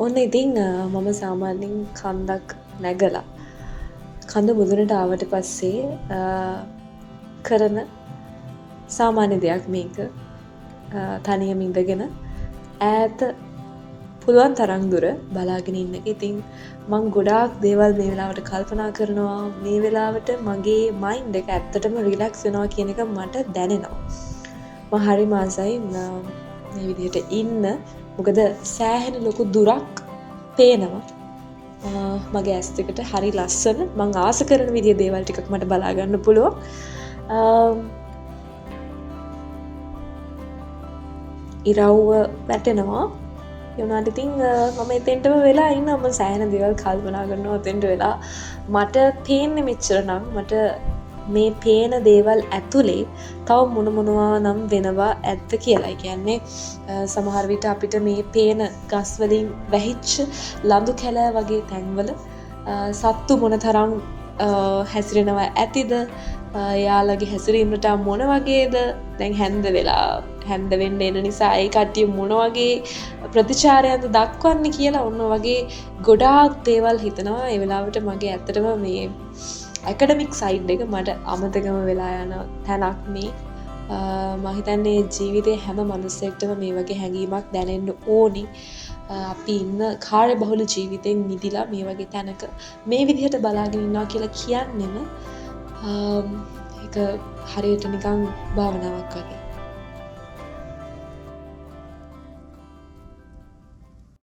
ඔන්න ඉතින් මම සාමාන්‍යයෙන් කන්දක් නැගලා කඳ මුදුනට ආවට පස්සේ කරන සාමාන්‍ය දෙයක් මේක. තනියම ඉඳගෙන ඈත පුළුවන් තරම් දුර බලාගෙන ඉන්න එක. ඉතින් මං ගොඩාක් දේවල් මේ වෙලාවට කල්පනා කරනවා. මේ වෙලාවට මගේ මයින්ඩ් එක ඇත්තටම රිලැක්ස් වෙනවා කියන එක මට දැනෙනවා. මම හරි මාසයි මේ විදිහට ඉන්න. මොකද සෑහෙන ලොකු දුරක් පේනවා. මගේ ඇස් දෙකට හරි ලස්සන මං ආස කරන විදිහේ දේවල් ටිකක් මට බලා ගන්න පුළුවන්. ඉරව්ව වැටෙනවා. ඒ වුණාට ඉතින් මම එතෙන්ටම වෙලා ඉන්නවා. මම සෑහෙන දේවල් කල්පනා කරනවා එතෙන්ට වෙලා. මට පේන්නේ මෙච්චර නම් මට මේ පේන දේවල් ඇතුලේ තව මොනවා නම් වෙනවා ඇත්ත කියලා. ඒ කියන්නේ සමහර විට අපිට මේ පේන ගස් වලින් වැහිච්ච ලඳු කැලෑ වගේ තැන්වල සත්තු මොනතරම් හැසිරෙනවා ඇතිද? යාළගේ හැසිරීමට මොන වගේද? දැන් හැන්ද වෙන්න එන නිසා ඒ කට්ටිය මොන වගේ ප්‍රතිචාරයක්ද දක්වන්නේ කියලා ඔන්න වගේ ගොඩාක් දේවල් හිතනවා. ඒ වෙලාවට මගේ ඇත්තටම මේ ඇකඩමික් සයිඩ් එක මට අමතකම වෙලා යන තැනක් මේ. මම හිතන්නේ ජීවිතේ හැම මිනිස්සෙක්ටම මේ වගේ හැඟීමක් දැනෙන්න ඕනි. අපි ඉන්න කාර්යබහුල ජීවිතෙන් මිදිලා මේ වගේ තැනක මේ විදිහට බලාගෙන ඉන්නවා කියලා කියන්නෙම ඒක හරියට නිකන් භාවනාවක් වගේ.